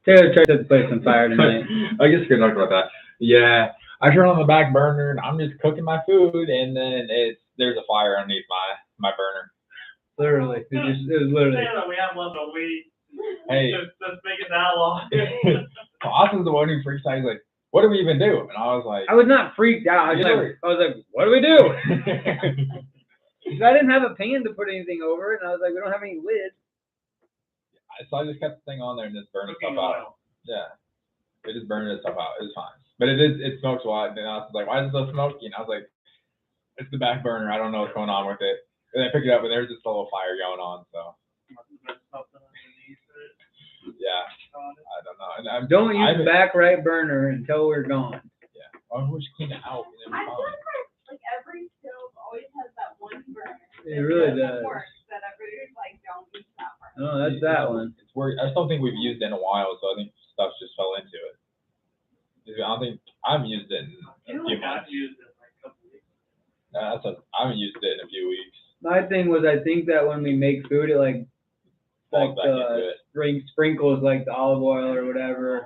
Taylor tried to set the place on fire tonight. I guess we could talk about that. Yeah, I turn on the back burner and I'm just cooking my food, and then there's a fire underneath my burner. Literally, it was literally. We have left a week. Hey, Let's make it that long. Austin's the one who freaks out. He's like, "What do we even do?" And I was like, I was not freaked out. I was like, what do we do? Because I didn't have a pan to put anything over it, and I was like, we don't have any lids. So I just kept the thing on there and just burned stuff out. Yeah, it just burned stuff out. It was fine, but it smokes a lot. And I was like, "Why is it so smoky?" And I was like, "It's the back burner. I don't know what's going on with it." And I picked it up, and there's just a little fire going on. So yeah, I don't know. And don't use the back right burner until we're gone. Yeah, I wish clean it out. I feel like every stove always has that one burner. It really does. That everybody's like, don't use that burner. No, that's that one. It's weird. I just don't think we've used it in a while, so I think stuff just fell into it. I don't think I've used it in a few months. I haven't used it in a few weeks. My thing was, I think that when we make food, it like sprinkles like the olive oil or whatever,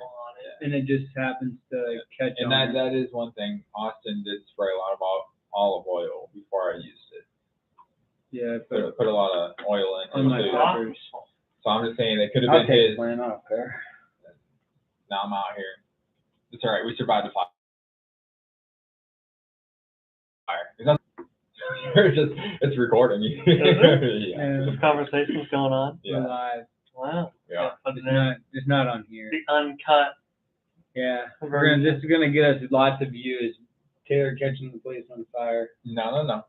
and it just happens to catch on. And that is one thing. Austin did spray a lot of olive oil before I used it. Yeah, I put a lot of oil in. On my peppers. So I'm just saying it could have been his. I don't care. Now I'm out here. It's all right. We survived the fire. It's recording. Yeah. This conversation's going on. Yeah. We're live. Wow. Yeah. It's not on here. The uncut. Yeah. This is gonna get us lots of views. Taylor catching the place on fire. No.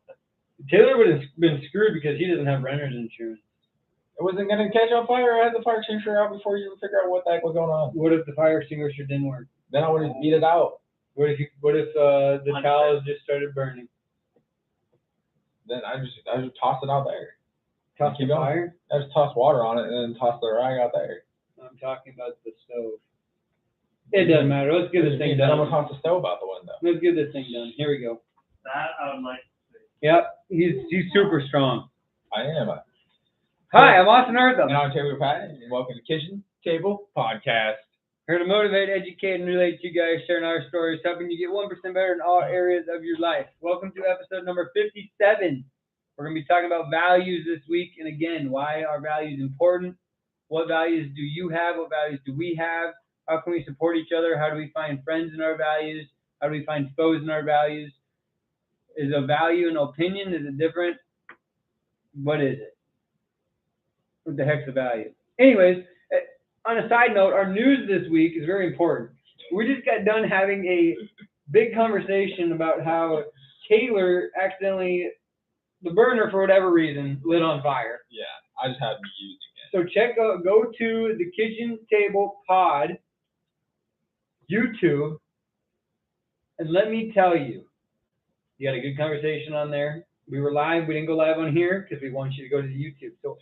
Taylor would have been screwed because he doesn't have renter's insurance. It wasn't gonna catch on fire. I had the fire extinguisher out before you figure out what the heck was going on. What if the fire extinguisher didn't work? Then I would have beat it out. What if the towels just started burning? Then I just toss it out there. Toss the fire? I just toss water on it and then toss the rag out there. I'm talking about the stove. It doesn't matter. Let's get this thing done. I'm gonna toss the stove out the window. Let's get this thing done. Here we go. That I would like to see. Yep, he's super strong. I am. Hi, I'm Austin Arthur. And I'm Taylor Patton, and welcome to Kitchen Table Podcast. Here to motivate, educate, and relate to you guys, sharing our stories, helping you get 1% better in all areas of your life. Welcome to episode number 57. We're going to be talking about values this week. And again, why are values important? What values do you have? What values do we have? How can we support each other? How do we find friends in our values? How do we find foes in our values? Is a value an opinion? Is it different? What is it? What the heck's a value? Anyways, on a side note, our news this week is very important. We just got done having a big conversation about how Taylor accidentally, the burner for whatever reason, lit on fire. Yeah, I just haven't been using it. So go to the Kitchen Table Pod YouTube, and let me tell you, you got a good conversation on there. We were live. We didn't go live on here because we want you to go to the YouTube. So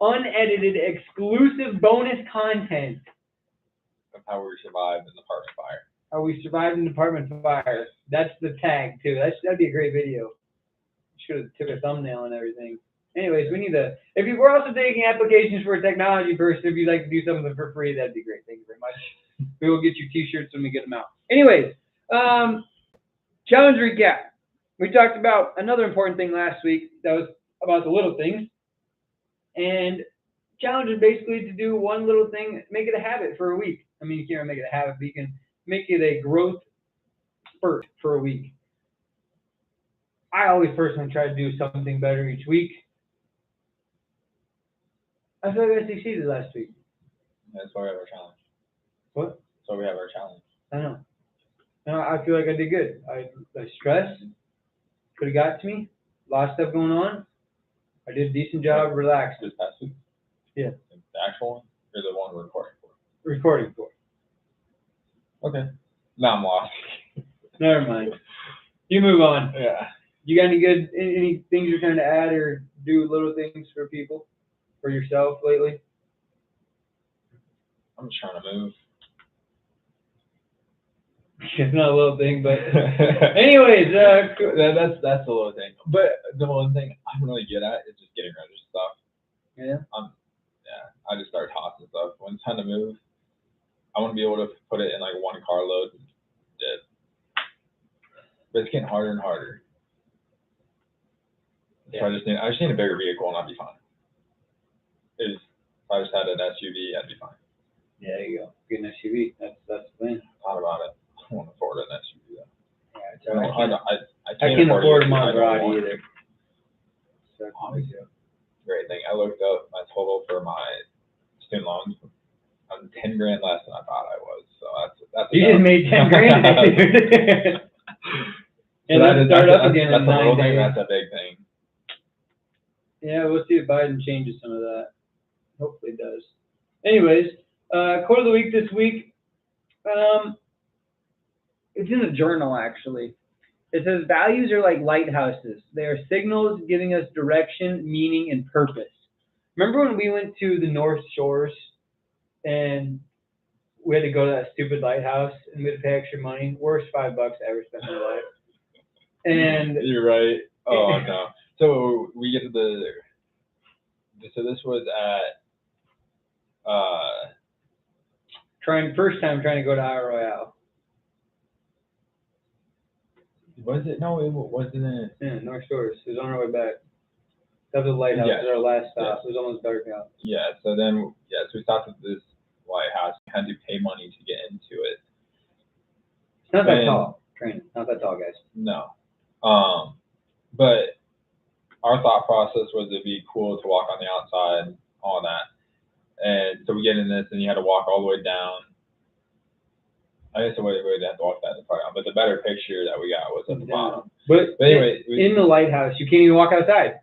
unedited, exclusive bonus content of how we survived in the apartment fire. How we survived in the apartment fire. That's the tag too. That'd be a great video. Should have took a thumbnail and everything. Anyways, we're also taking applications for a technology person. If you'd like to do something for free, that'd be great. Thank you very much. We will get you t-shirts when we get them out. Anyways, challenge recap. We talked about another important thing last week that was about the little things. And challenge is basically to do one little thing, make it a habit for a week. I mean, you can't make it a habit, but you can make it a growth spurt for a week. I always personally try to do something better each week. I feel like I succeeded last week. That's why we have our challenge. What? So we have our challenge. I know. No, I feel like I did good. I stressed. Could have got to me. A lot of stuff going on. I did a decent job relaxing. This past week? Yeah. The actual one? Or the one we're recording for? Recording for. Okay. Now I'm lost. Never mind. You move on. Yeah. You got any things you're trying to add or do little things for people, for yourself lately? I'm just trying to move. It's not a little thing, but anyways, that's a little thing. But the one thing I'm really good at is just getting rid of stuff. Yeah. I just start tossing stuff when it's time to move. I want to be able to put it in like one carload. Dead. But it's getting harder and harder. So Yeah. I just need a bigger vehicle and I'd be fine. If I just had an SUV, I'd be fine. Yeah, there you go. Get an SUV. That's the plan. Thought about it. I don't afford an SUV though. Yeah, it's I, all right. can't I can't afford a it. I don't Maserati want either. it. So, Great thing. I looked up my total for my student loans. I'm 10 grand less than I thought I was. So that's. you just made 10 grand, dude. And let's start up again in 9 days. That's a big thing. Yeah, we'll see if Biden changes some of that. Hopefully it does. Anyways, quote of the week this week. It's in the journal, actually. It says, values are like lighthouses. They are signals giving us direction, meaning, and purpose. Remember when we went to the North Shores and we had to go to that stupid lighthouse and we had to pay extra money? Worst $5 I ever spent in my life. And you're right. Oh no. So we get to so this was at first time trying to go to Isle Royale. was it? No, it wasn't. Yeah, North Shores. It was on our way back. That was the lighthouse. Yes. It was our last stop. Yes. It was almost dark out. Yeah. So then, so we stopped at this lighthouse. We had to pay money to get into it. It's not that And- tall. Train. Not that tall, guys. No. But our thought process was it'd be cool to walk on the outside, all that. And so we get in this, and you had to walk all the way down. I guess the way we'd have to walk that part out, but the better picture that we got was at the bottom. But anyway, in the lighthouse, you can't even walk outside.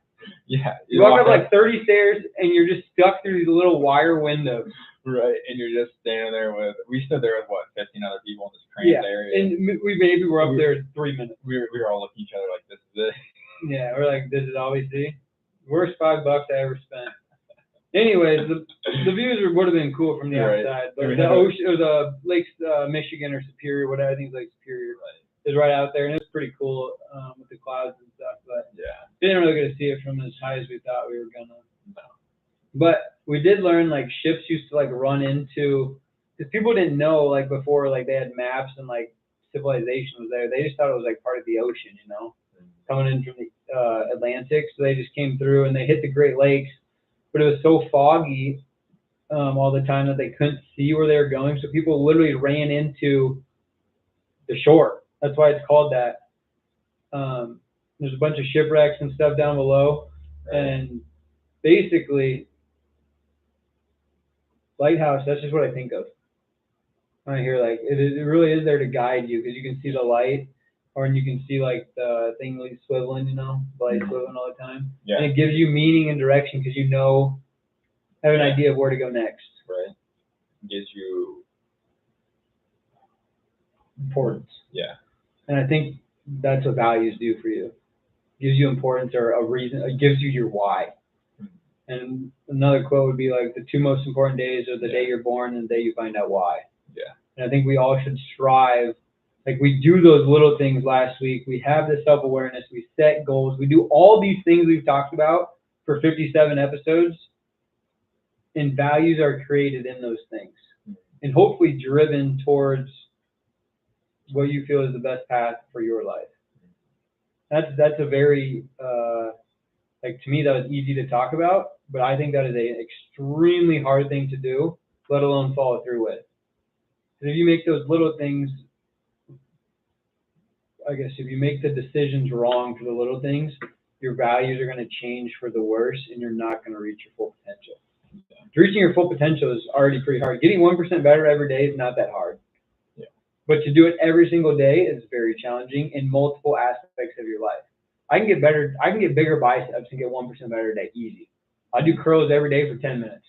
yeah, You walk up like 30 stairs, and you're just stuck through these little wire windows. right, and you're just standing there we stood there with what 15 other people in this cramped area. And we maybe were up there 3 minutes. we were all looking at each other like, this is it. Yeah, we're like, this is all we see. Worst $5 I ever spent. Anyways, the views would have been cool from the Right. outside, but We the had a- ocean or the lakes, Michigan or Superior, whatever, I think it's Lake Superior, is right out there, and it was pretty cool with the clouds and stuff. But Yeah. didn't really get to see it from as high as we thought we were gonna. No. But we did learn like ships used to like run into, because people didn't know like before like they had maps and like civilization was there. They just thought it was like part of the ocean, you know, coming in from the Atlantic. So they just came through and they hit the Great Lakes, but it was so foggy all the time that they couldn't see where they were going. So people literally ran into the shore. That's why it's called that. There's a bunch of shipwrecks and stuff down below, and basically, lighthouse, that's just what I think of when I hear like it really is there to guide you, because you can see the light, or you can see like the thing like swiveling, you know, the light swiveling all the time. Yeah. And it gives you meaning and direction because you know, have an idea of where to go next. Right. Gives you Importance. yeah. And I think that's what values do for you. Gives you importance or a reason. It gives you your why. And another quote would be like, the two most important days are the day you're born and the day you find out why. Yeah. And I think we all should strive. Like we do those little things last week. We have the self-awareness. We set goals. We do all these things we've talked about for 57 episodes. And values are created in those things. And hopefully driven towards what you feel is the best path for your life. That's a very, like to me, that was easy to talk about, but I think that is an extremely hard thing to do, let alone follow through with. Because if you make those little things, I guess if you make the decisions wrong for the little things, your values are going to change for the worse, and you're not going to reach your full potential. Reaching your full potential is already pretty hard. Getting 1% better every day is not that hard. Yeah. But to do it every single day is very challenging in multiple aspects of your life. I can get better. I can get bigger biceps and get 1% better a day, easy. I do curls every day for 10 minutes,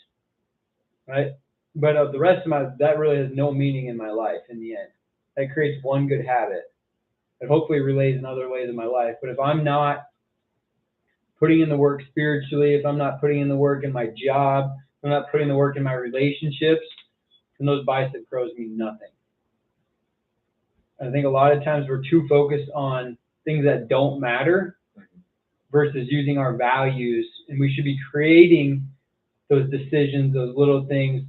right? But the rest of that really has no meaning in my life in the end. That creates one good habit that hopefully relays in other ways in my life. But if I'm not putting in the work spiritually, if I'm not putting in the work in my job, if I'm not putting the work in my relationships, then those bicep curls mean nothing. I think a lot of times we're too focused on things that don't matter versus using our values, and we should be creating those decisions, those little things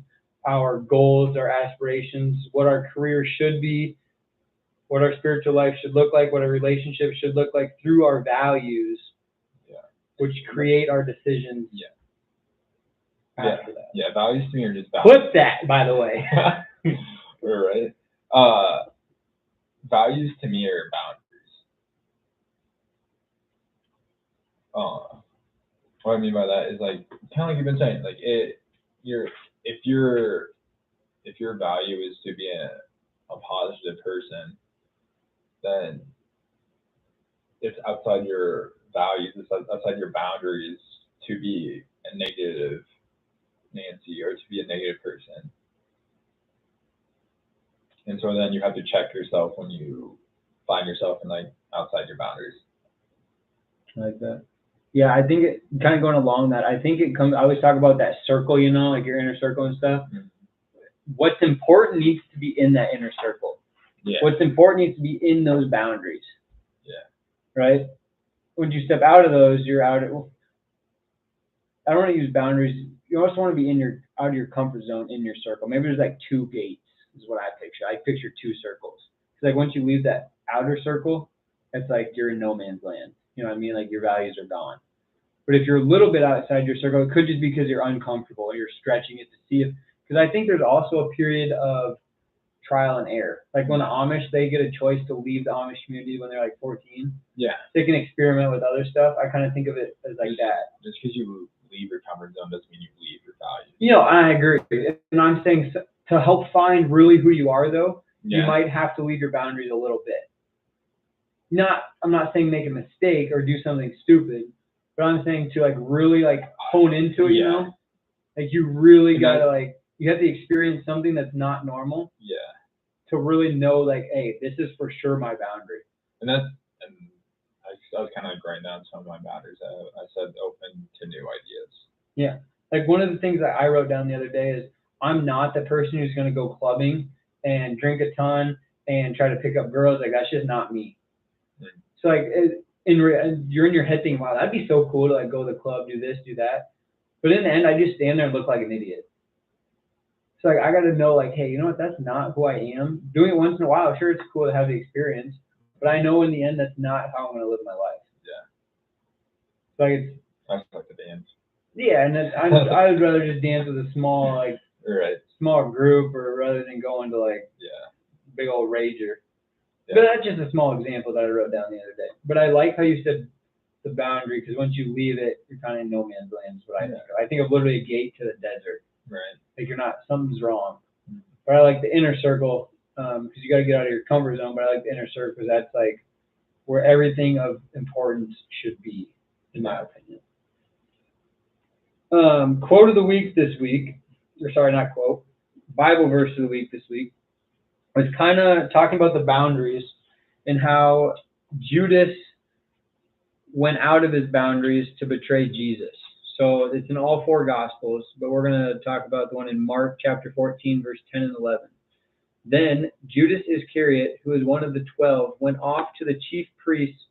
our goals, our aspirations, what our career should be, what our spiritual life should look like, what our relationship should look like through our values, which create our decisions. After that. Yeah, values to me are just values. Clip that, by the way. Right. Values to me are boundaries. What I mean by that is like kind of like you've been saying, like if your value is to be a positive person, then it's outside your values, it's outside your boundaries to be a negative Nancy or to be a negative person. And so then you have to check yourself when you find yourself in like outside your boundaries. I like that. Yeah, I think it kind of going along that. I think it comes. I always talk about that circle, you know, like your inner circle and stuff. Mm-hmm. What's important needs to be in that inner circle. Yeah. What's important needs to be in those boundaries. Yeah. Right. When you step out of those, you're out. I don't want to use boundaries. You also want to be out of your comfort zone in your circle. Maybe there's like 2 gates is what I picture. I picture 2 circles. It's like once you leave that outer circle, it's like you're in no man's land. You know what I mean? Like your values are gone. But if you're a little bit outside your circle, it could just be because you're uncomfortable or you're stretching it to see if, because I think there's also a period of trial and error. Like when the Amish, they get a choice to leave the Amish community when they're like 14. Yeah. They can experiment with other stuff. I kind of think of it as like that. Just because you leave your comfort zone doesn't mean you leave your values. You know, I agree. And I'm saying to help find really who you are, though, you might have to leave your boundaries a little bit. I'm not saying make a mistake or do something stupid, but I'm saying to like really like hone into it, you know? Like you really gotta like, you have to experience something that's not normal. Yeah. To really know like, hey, this is for sure my boundary. And I was kind of like writing down some of my boundaries. I said open to new ideas. Yeah. Like one of the things that I wrote down the other day is I'm not the person who's going to go clubbing and drink a ton and try to pick up girls. Like that's just not me. Mm-hmm. So like you're in your head thinking, wow, that'd be so cool to like go to the club, do this, do that. But in the end, I just stand there and look like an idiot. So like I got to know like, hey, you know what? That's not who I am. Doing it once in a while, sure, it's cool to have the experience, but I know in the end that's not how I'm going to live my life. Yeah. So like I just like to dance. Yeah, and then I would rather just dance with a small like small group, or rather than going to like big old rager. Yeah. But that's just a small example that I wrote down the other day. But I like how you said the boundary, because once you leave it, you're kind of in no man's land. Is what I think of. I think of literally a gate to the desert. Right. Like something's wrong. Mm-hmm. But I like the inner circle because you got to get out of your comfort zone. But I like the inner circle because that's like where everything of importance should be, in my opinion. Quote of the week this week, or sorry, not quote, Bible verse of the week this week, was kind of talking about the boundaries and how Judas went out of his boundaries to betray Jesus. So it's in all 4 Gospels, but we're going to talk about the one in Mark chapter 14, verse 10 and 11. Then Judas Iscariot, who was one of the 12, went off to the chief priests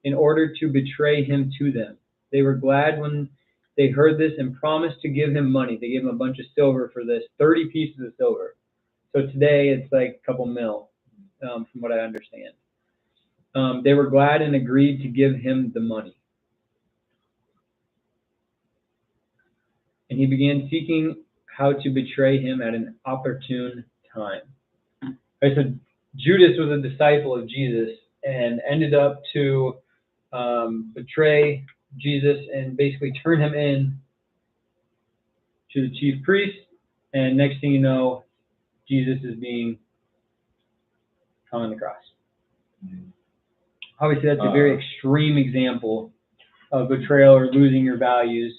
in order to betray him to them. They were glad when they heard this and promised to give him money. They gave him a bunch of silver for this, 30 pieces of silver. So today it's like a couple mil, from what I understand. They were glad and agreed to give him the money. And he began seeking how to betray him at an opportune time. Right, so Judas was a disciple of Jesus and ended up to betray Jesus and basically turn him in to the chief priest. And next thing you know, Jesus is being hung on the cross. Mm-hmm. Obviously, that's a very extreme example of betrayal or losing your values.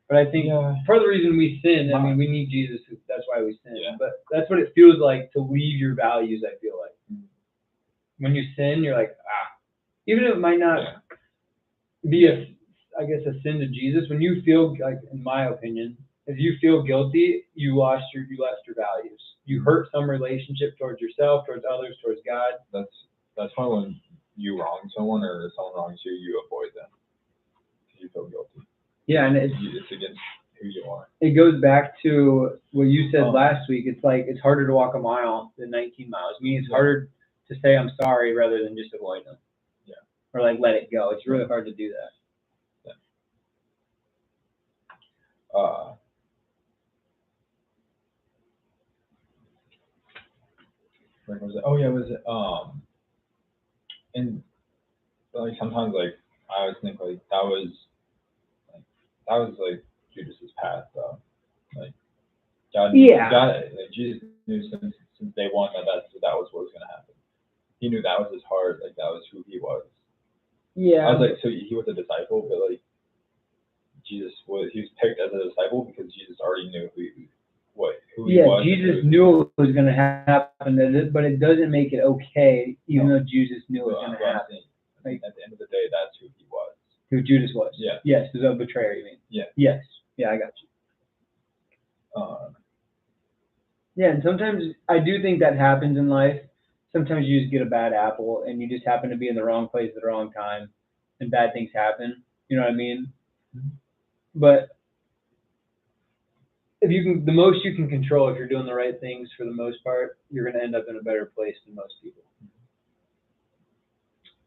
But I think part of the reason we sin, I mean, we need Jesus. That's why we sin. Yeah. But that's what it feels like to leave your values, I feel like. Mm-hmm. When you sin, you're like, even if it might not be a sin to Jesus, when you feel, like, in my opinion, if you feel guilty, you lost your values. You hurt some relationship towards yourself, towards others, towards God. That's why when you wrong someone or someone wrongs you, you avoid them because you feel guilty. Yeah, and it's against who you are. It goes back to what you said Oh. last week. It's like it's harder to walk a mile than 19 miles. I mean, it's Yeah. harder to say I'm sorry rather than just avoid them. Yeah. Or like let it go. It's really hard to do that. Where was it? Oh yeah, was it and like sometimes like I always think like that was like Judas's path though. Like God like Jesus knew since day one that was what was gonna happen. He knew that was his heart, like that was who he was. Yeah. I was like, so he was a disciple, but like he was picked as a disciple because Jesus already knew who he was. Jesus knew it was going to happen, but it doesn't make it okay, even though Jesus knew it was going to happen. Like, at the end of the day, that's who he was. Who Judas was. Yeah. Yes, the betrayer, you mean? Yeah. Yes. Yeah, I got you. Yeah, and sometimes I do think that happens in life. Sometimes you just get a bad apple, and you just happen to be in the wrong place at the wrong time, and bad things happen. You know what I mean? Mm-hmm. But if you can, the most you can control, if you're doing the right things for the most part, you're going to end up in a better place than most people.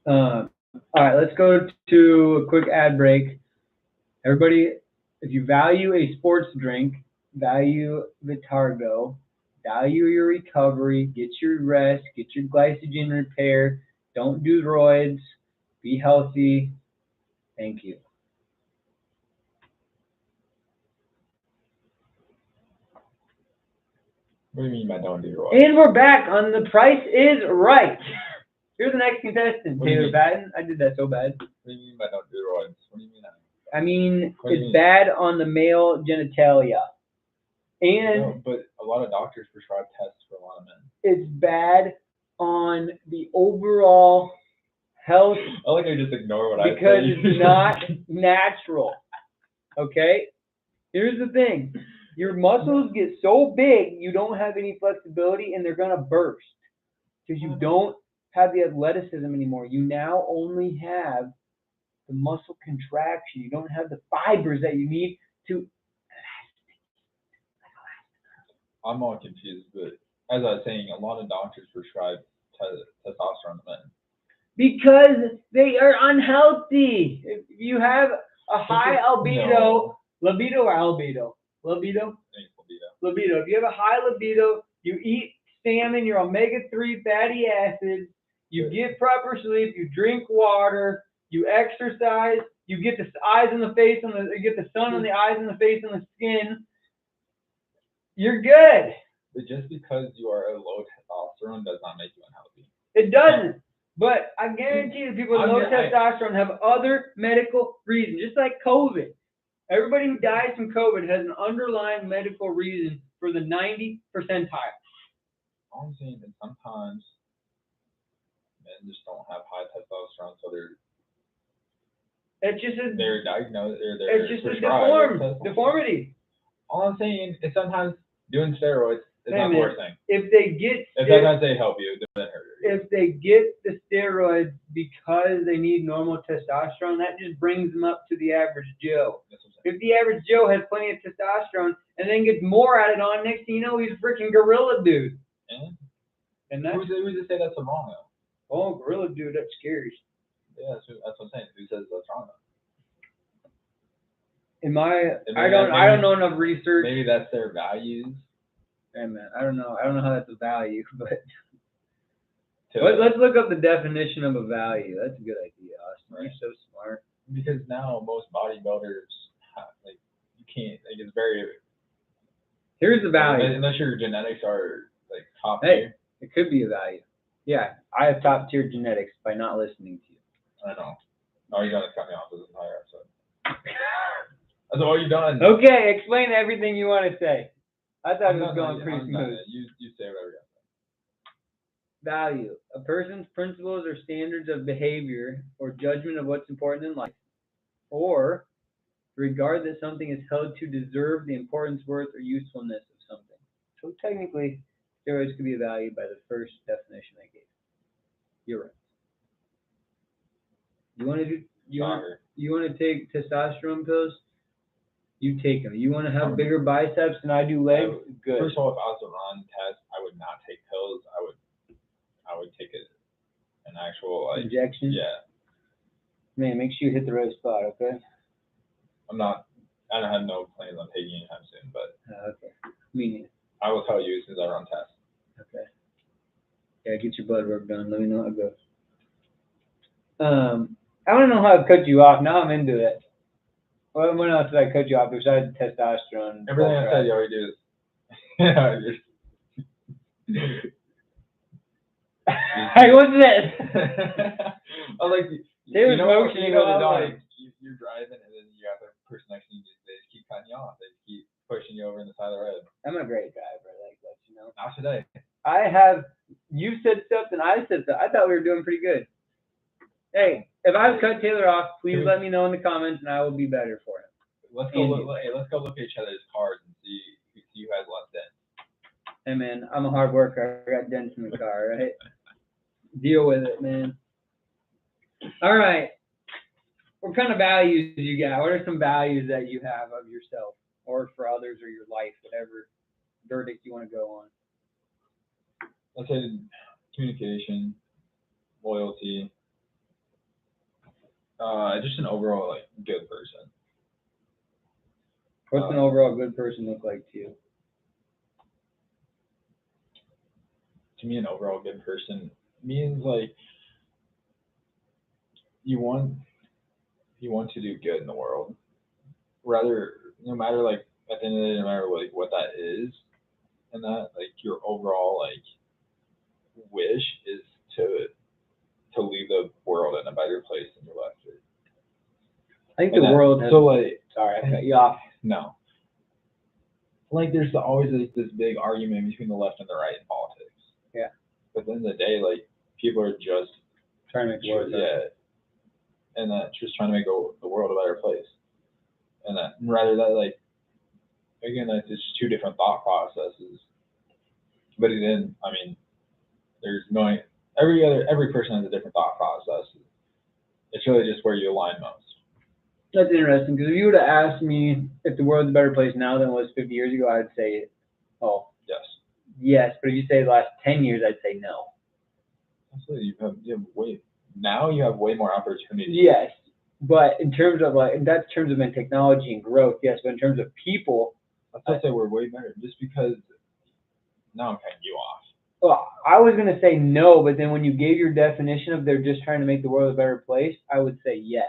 All right, let's go to a quick ad break. Everybody, if you value a sports drink, value Vitargo, value your recovery, get your rest, get your glycogen repair, don't do roids, be healthy. Thank you. What do you mean by don't do roids? And we're back on The Price is Right. You're the next contestant, What do you Taylor mean? Patton. I did that so bad. What do you mean by don't do roids? What do you mean? I mean, What do you it's mean? bad on the male genitalia. And No, but a lot of doctors prescribe tests for a lot of men. it's bad on the overall health I like I just ignore what I say. because it's not natural. Okay? Here's the thing. Your muscles get so big, you don't have any flexibility, and they're going to burst because you don't have the athleticism anymore. You now only have the muscle contraction. You don't have the fibers that you need to. I'm all confused, but as I was saying, a lot of doctors prescribe testosterone to men. Because they are unhealthy. If you have a high albedo, No. libido or albedo? Libido? Libido. If you have a high libido, you eat salmon, your omega-3 fatty acids, you get proper sleep, you drink water, you exercise, you get the eyes on the face, you get the sun on the eyes and the face and the skin, you're good. But just because you are a low testosterone does not make you unhealthy. It doesn't. But I guarantee you people with low I- testosterone have other medical reasons, just like COVID. Everybody who dies from COVID has an underlying medical reason for the 90 percentile. All I'm saying is sometimes men just don't have high testosterone, so It's just they're diagnosed or they're it's just a prescribed testosterone. deformity. All I'm saying is sometimes doing steroids is not the worst thing. If they get If sometimes they help you, then it hurt you. if they get the steroids because they need normal testosterone, that just brings them up to the average Joe. That's what I'm saying. If the average Joe has plenty of testosterone and then gets more added on, next thing you know, he's a freaking gorilla dude. And that's Who's to say that's wrong though? oh, gorilla dude, that's scary. Yeah, that's what I'm saying. Who says that's wrong though? I don't know enough research. Maybe that's their values. Hey man, I don't know how that's a value, but to- let's look up the definition of a value. That's a good idea, Austin. You're so smart. Because now most bodybuilders like you can't like it's very Here's the value. unless your genetics are like top Hey, tier. it could be a value. Yeah, I have top tier genetics by not listening to you. I know. Oh, you gotta cut me off this entire episode. That's all you done. Okay, explain everything you want to say. I thought it was I'm going not- pretty I'm not- smooth. You say whatever you got. Value. A person's principles or standards of behavior or judgment of what's important in life. Or regard that something is held to deserve the importance, worth, or usefulness of something. So technically, steroids could be valued by the first definition I gave. You're right. You want to take testosterone pills? You take them. You want to have bigger biceps than I do legs? Good. First of all, if I was to run test, I would not take pills. I would take an actual like Injection? Yeah. Man, make sure you hit the right spot, okay? I don't have no plans on taking anytime soon, but Okay. Me neither. I will tell you as soon as I run tests. Okay. Yeah, get your blood work done. Let me know how it goes. I don't know how to cut you off. Now I'm into it. When else did I cut you off besides testosterone? Everything I said, you already do. Hey, what's this? I was like, Taylor's motioning how, with his arm. like, you're driving and then you got the person next to you, they just keep cutting you off. They just keep pushing you over in the side of the road. I'm a great driver, like that, you know. Not today. You said stuff and I said stuff. I thought we were doing pretty good. Hey, if I've cut Taylor off, please let me know in the comments and I will be better for him. Let's go look at each other's cars and see who has less dents. Hey man, I'm a hard worker. I got dents in the car, right? Deal with it, man. All right. What kind of values do you got? What are some values that you have of yourself or for others or your life, whatever verdict you want to go on? Let's say communication, loyalty, just an overall like good person. What's an overall good person look like to you? To me, an overall good person means like you want to do good in the world. Rather, no matter like at the end of the day, no matter like what that is, and that like your overall like wish is to leave the world in a better place than you left it. I think the world has. So like, Sorry, I cut you off. No. Like there's always this big argument between the left and the right in politics. Yeah. But at the end of the day, like people are just Trying to make the world better. And just trying to make the world a better place. And that rather that like again that's just two different thought processes. But then I mean there's every person has a different thought process. It's really just where you align most. That's interesting because if you would have asked me if the world's a better place now than it was 50 years ago, I'd say, oh, yes. But if you say the last 10 years, I'd say no. Absolutely, you have way more opportunities. Yes, but in terms of that's in terms of technology and growth, yes. But in terms of people, I'd say we're way better. Just because now I'm cutting you off. Well, I was gonna say no, but then when you gave your definition of they're just trying to make the world a better place, I would say yes.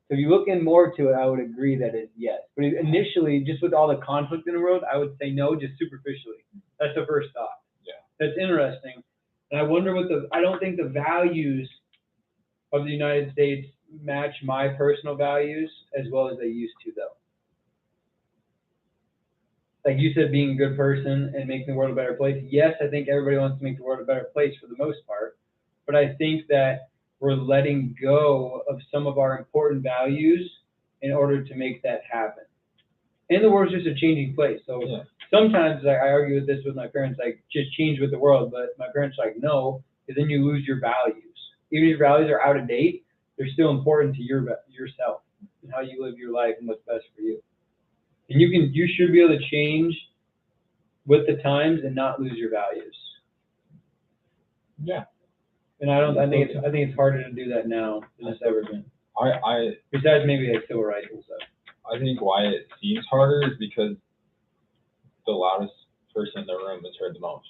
So if you look in more to it, I would agree that it's yes. But initially, just with all the conflict in the world, I would say no, just superficially. That's the first thought. Yeah. That's interesting. And I wonder I don't think the values of the United States match my personal values as well as they used to, though. Like you said, being a good person and making the world a better place. Yes, I think everybody wants to make the world a better place for the most part. But I think that we're letting go of some of our important values in order to make that happen. And the world's just a changing place. So sometimes I argue with this with my parents, like just change with the world. But my parents are like, no, because then you lose your values. Even if your values are out of date, they're still important to yourself and how you live your life and what's best for you. And you should be able to change with the times and not lose your values. Yeah. And I think it's harder to do that now than it's ever been. Besides maybe like civil rights and stuff. I think why it seems harder is because the loudest person in the room is heard the most.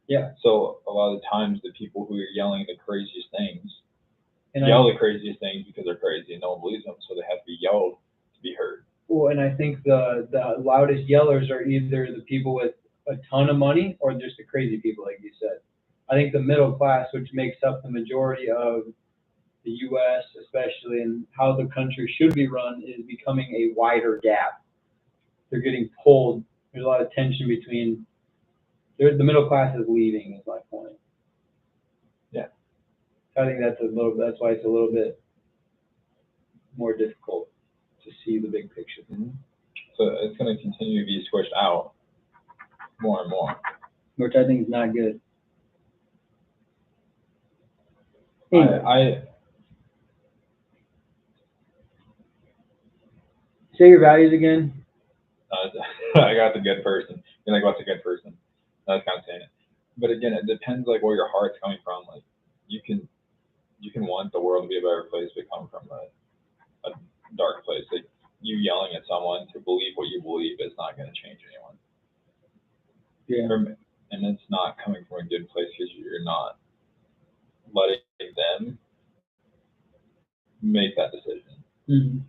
Yeah. So a lot of the times the people who are yelling the craziest things yell the craziest things because they're crazy and no one believes them, so they have to be yelled to be heard. Well, and I think the loudest yellers are either the people with a ton of money or just the crazy people, like you said. I think the middle class, which makes up the majority of the U.S., especially, and how the country should be run, is becoming a wider gap. They're getting pulled. There's a lot of tension between. The middle class is leaving, is my point. Yeah. I think that's why it's a little bit more difficult to see the big picture. Mm-hmm. So it's going to continue to be squished out more and more. Which I think is not good. Say your values again. I got the good person. You're like, what's a good person? I was kind of saying it. But again, it depends like where your heart's coming from. Like you can want the world to be a better place, but come from a dark place. Like you yelling at someone to believe what you believe is not going to change anyone. Yeah. And it's not coming from a good place because you're not letting them make that decision. Mm-hmm.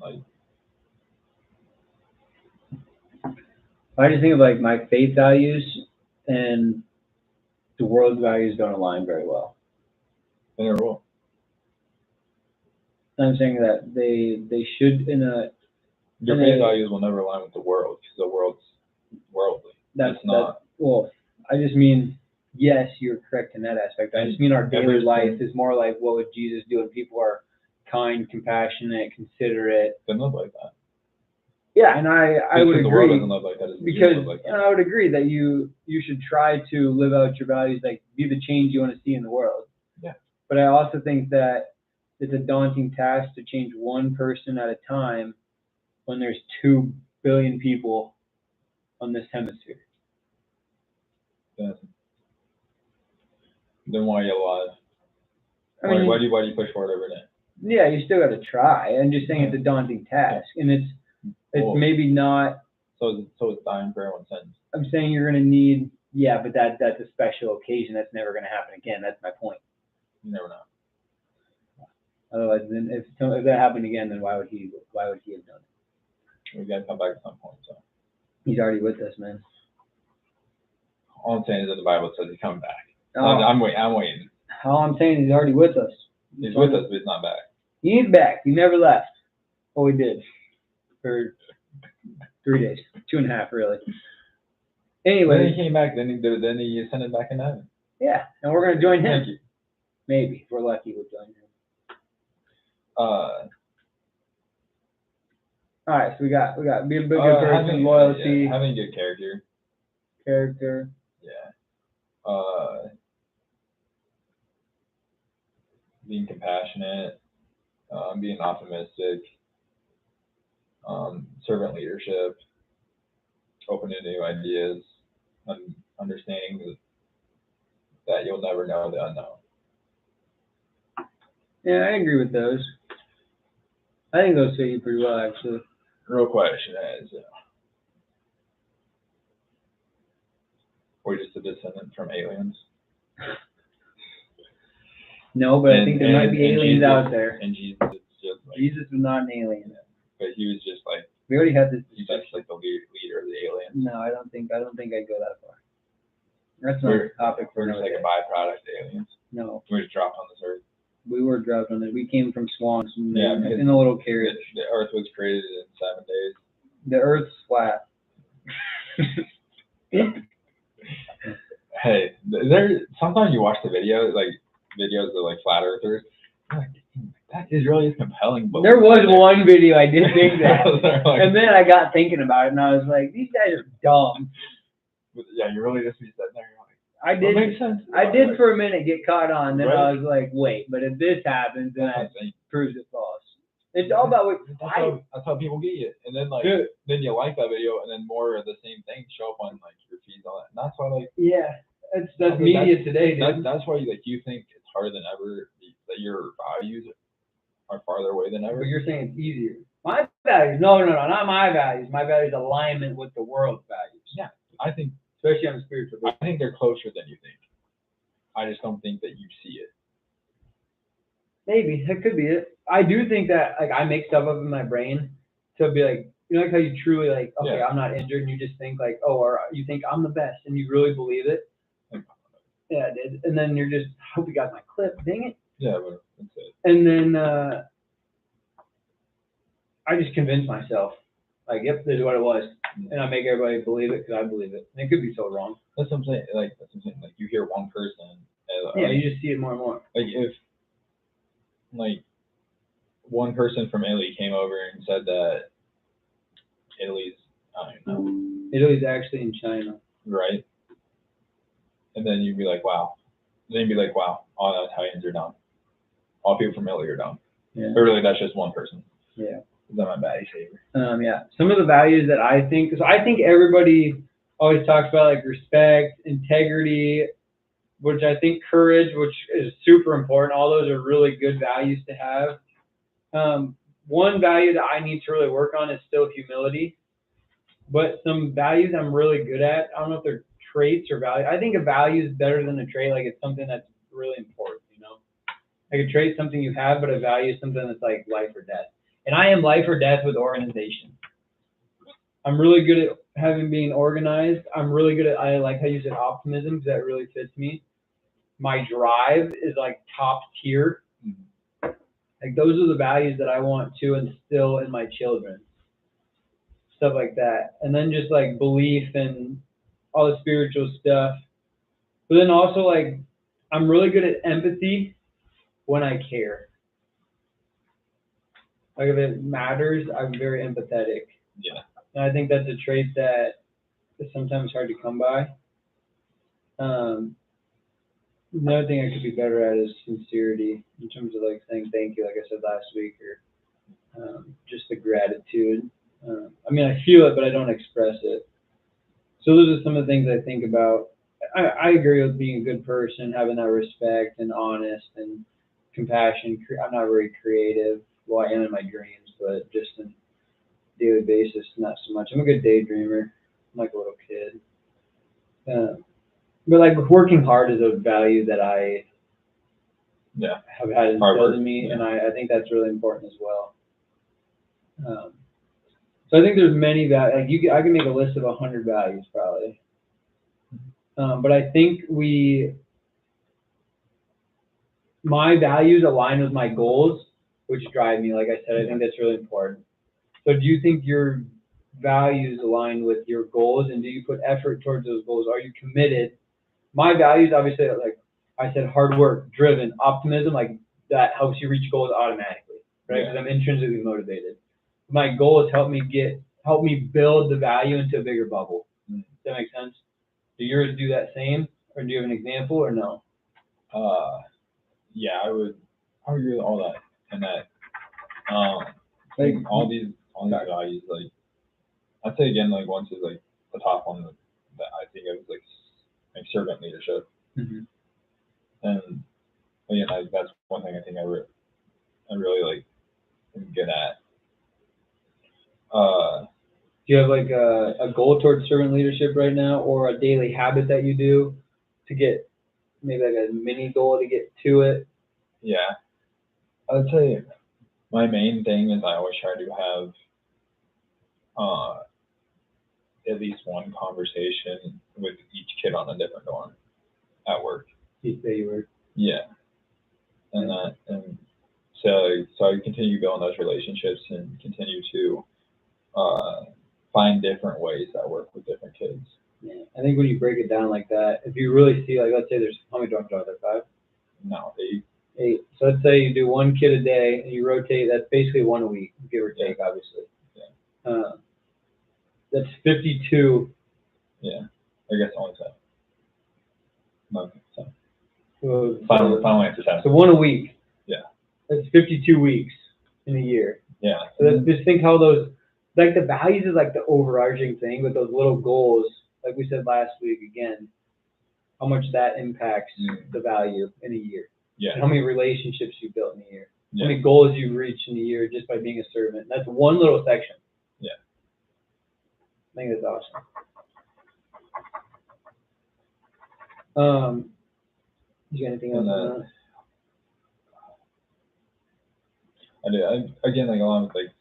Like, I just think of like my faith values and the world's values don't align very well. they never will. I'm saying that they should in a. Your faith values will never align with the world because the world's worldly. That's it's not. Well, I just mean, yes, you're correct in that aspect. I just mean our daily life is more like what would Jesus do, and people are kind, compassionate, considerate. They live like that. Yeah, and I would agree. The world doesn't live like that. Because like that. and I would agree that you should try to live out your values, like be the change you want to see in the world. Yeah. But I also think that it's a daunting task to change one person at a time when there's 2 billion people on this hemisphere. Yeah. Then why are you alive? I mean, why do you push forward every day? Yeah, you still got to try. I'm just saying it's a daunting task, and it's maybe not. So it's dying for everyone's sins. I'm saying you're going to need, yeah, but that's a special occasion. That's never going to happen again. That's my point. You never know. Otherwise, then if that happened again, then why would he have done it? We got to come back at some point. So he's already with us, man. All I'm saying is that the Bible says he's coming back. Oh. I'm waiting. All I'm saying is he's already with us. He's with us, but he's not back. He's back. He never left. Oh, he did. For 3 days. 2.5, really. Anyway. Then he came back. Then he ascended back into heaven. Yeah, and we're going to join him. Thank you. Maybe. If we're lucky, we'll join him. All right, so we got be a good person, loyalty. Yeah, having good character. Character. Yeah. Being compassionate, being optimistic, servant leadership, open to new ideas, understanding that you'll never know the unknown. Yeah, I agree with those. I think those fit you pretty well, actually. Real question is, we're just a descendant from aliens? No, but I think there might be aliens Jesus, out there. And Jesus is just like... Jesus was not an alien. But he was just like... We already had this discussion. He's just like the leader of the aliens. No, I don't think I'd go that far. That's not a topic for another day. We're just like a byproduct of aliens. No. We're just dropped on this earth. We were dropped on it. We came from swans in a little carriage. The earth was created in 7 days. The earth's flat. Hey, sometimes you watch the videos of like flat earthers. Like, that is really compelling. But there was one video I did think that, and then I got thinking about it, and I was like, these guys are dumb. Yeah, you really just be sitting there. I did. Makes sense. I did for a minute get caught on. Then I was like, wait, but if this happens, then that proves it false. It's all about what. That's how people get you. And then then you like that video, and then more of the same thing show up on like your feeds, all that. And that's why that's media today, dude. That's why you think it's harder than ever, that your values are farther away than ever. But you're saying it's easier. My values, no, not my values. My values alignment with the world's values. Yeah, I think. Especially on the spiritual basis. I think they're closer than you think. I just don't think that you see it. Maybe that could be it. I do think that I make stuff up in my brain to be like, like how you truly okay, I'm not injured, and you just think or you think I'm the best, and you really believe it. Yeah, I did. And then you're just, I hope you got my clip. Dang it. Yeah, but that's it. And then I just convince myself, yep, this is what it was. And I make everybody believe it because I believe it. And it could be so wrong. That's what I'm saying. Like you hear one person. You just see it more and more. Like if one person from Italy came over and said that Italy's, I don't know. Italy's actually in China. Right. And then you'd be like, wow. And then you'd be like, wow, all the Italians are dumb. All people from Italy are dumb. Yeah. But really, that's just one person. Yeah. Is that my baddie saver? Yeah. Some of the values that I think, so I think everybody always talks about like respect, integrity, which I think courage, which is super important. All those are really good values to have. One value that I need to really work on is still humility. But some values I'm really good at, I don't know if they're traits or values. I think a value is better than a trait. Like it's something that's really important, you know? Like a trait is something you have, but a value is something that's like life or death. And I am life or death with organization. I'm really good at being organized. I'm really good at, I like how you said optimism, because that really fits me. My drive is like top tier. Like those are the values that I want to instill in my children. Stuff like that. And then just like belief and all the spiritual stuff. But then also like, I'm really good at empathy when I care. Like if it matters, I'm very empathetic. Yeah. And I think that's a trait that is sometimes hard to come by. Another thing I could be better at is sincerity in terms of like saying thank you, like I said last week, or just the gratitude. I mean, I feel it, but I don't express it. So those are some of the things I think about. I agree with being a good person, having that respect and honest and compassion. I'm not very creative. Well, I am in my dreams, but just on a daily basis, not so much. I'm a good daydreamer. I'm like a little kid. But like working hard is a value that I have had instilled in me, and I think that's really important as well. So I think there's many values. Like I can make a list of 100 values probably. But I think my values align with my goals, which drive me. Like I said, I think that's really important. So do you think your values align with your goals, and do you put effort towards those goals? Are you committed? My values, obviously, like I said, hard work, driven, optimism, like that helps you reach goals automatically, right? Because I'm intrinsically motivated. My goal is help me build the value into a bigger bubble. Does that make sense? Do yours do that same, or do you have an example, or no? Yeah, I would agree with all that, and that like all these values, like I'd say again, like once is like the top one that I think of is like servant leadership. And again, like that's one thing I think I really like am good at. Do you have like a goal towards servant leadership right now, or a daily habit that you do to get maybe like a mini goal to get to it? Yeah, I would say my main thing is I always try to have at least one conversation with each kid on a different dorm at work. Each day you work. Yeah, and so I continue building those relationships and continue to find different ways that work with different kids. Yeah, I think when you break it down like that, if you really see, like, let's say there's, how many dorms are there? 5? No, 8. 8. So let's say you do one kid a day and you rotate, that's basically one a week, give or take, obviously. Yeah. That's 52. Yeah, I guess only 7. No, 7. So, Final answer 7. So one a week. Yeah. That's 52 weeks in a year. Yeah. So just think how those, like the values is like the overarching thing, but those little goals, like we said last week again, how much that impacts the value in a year. Yeah. And how many relationships you built in a year. Yeah. How many goals you've reached in a year just by being a servant. That's one little section. Yeah. I think that's awesome. You got anything else on that? I do. Again, like along with like,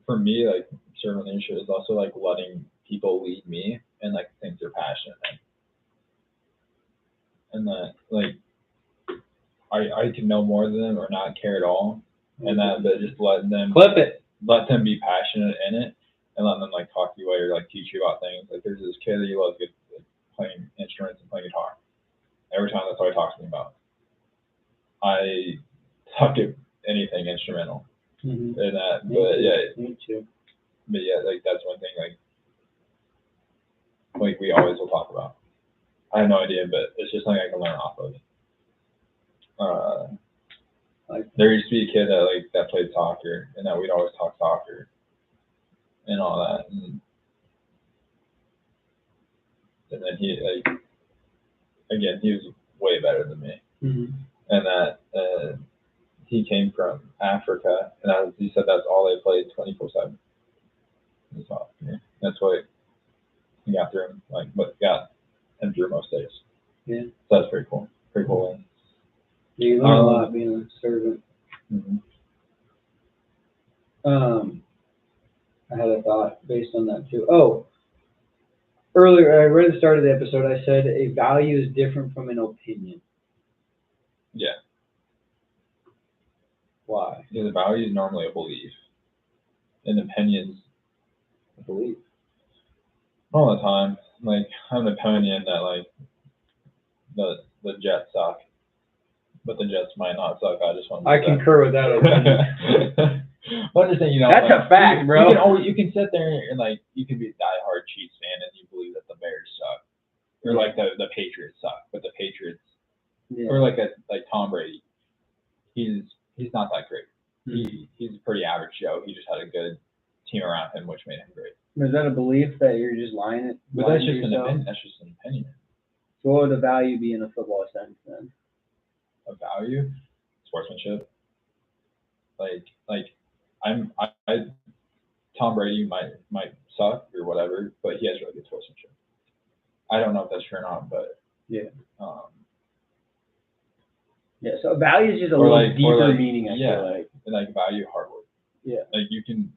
for me, like servant leadership is also like letting people lead me and like things they're passionate in. And that like I can know more than them or not care at all, and that but just letting them let them be passionate in it, and letting them like talk to you or like teach you about things. Like there's this kid that he loves playing instruments and playing guitar. Every time that's what he talks to me about. I suck at anything instrumental. And that, but yeah, me too. But yeah, like that's one thing like we always will talk about. I have no idea, but it's just something I can learn off of. Like, There used to be a kid that played soccer, and that we'd always talk soccer and all that, and then he again he was way better than me, and that he came from Africa, and he said that's all they played 24/7. That's what he got through him, but got him through most days. Yeah. So that's pretty cool. Pretty cool. You learn a lot being a servant. Mm-hmm. I had a thought based on that too. Oh, earlier, right at the start of the episode, I said a value is different from an opinion. Yeah. Why? Because a value is normally a belief, and opinions I believe. all the time. Like, I have an opinion that the Jets suck, but the Jets might not suck. I just want to. I concur with that opinion. But I'm just saying, That's a fact, bro. You can sit there and you can be a diehard Chiefs fan and you believe that the Bears suck, or the Patriots suck, but the Patriots, or like Tom Brady, he's not that great. He's a pretty average Joe. He just had a good team around him, which made him great. Is that a belief that you're just lying it? But that's just an opinion. That's just an opinion. So what would the value be in a football sense then? A value, sportsmanship. Tom Brady might suck or whatever, but he has really good sportsmanship. I don't know if that's true or not, but yeah. Yeah. So value is just a little deeper meaning. I feel like. And value hard work. Yeah. You can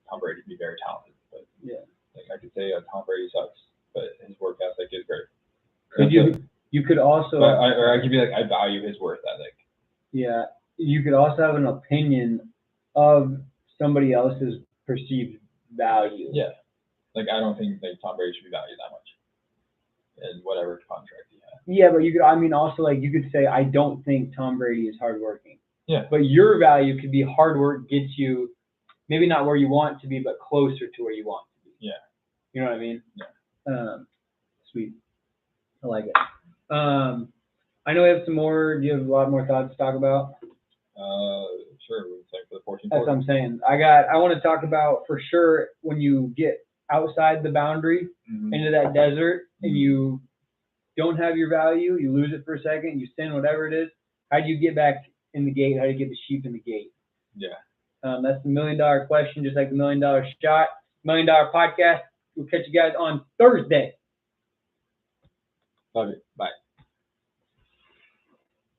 Tom Brady be very talented, but yeah. I could say Tom Brady sucks, but his work ethic is great. You could also. I could be I value his work ethic. Yeah. You could also have an opinion of somebody else's perceived value. Yeah. I don't think Tom Brady should be valued that much in whatever contract he has. Yeah, but you could say, I don't think Tom Brady is hardworking. Yeah. But your value could be hard work gets you maybe not where you want to be, but closer to where you want to be. Yeah. You know what I mean? Yeah. Sweet. I like it. I know we have some more. Do you have a lot more thoughts to talk about? Sure. We'll take for the 14th. That's what I'm saying. I want to talk about for sure when you get outside the boundary into that desert and you don't have your value, you lose it for a second, you sin, whatever it is. How do you get back in the gate? How do you get the sheep in the gate? Yeah. That's the $1 million question, just like the $1 million shot, $1 million podcast. We'll catch you guys on Thursday. Love it. Bye.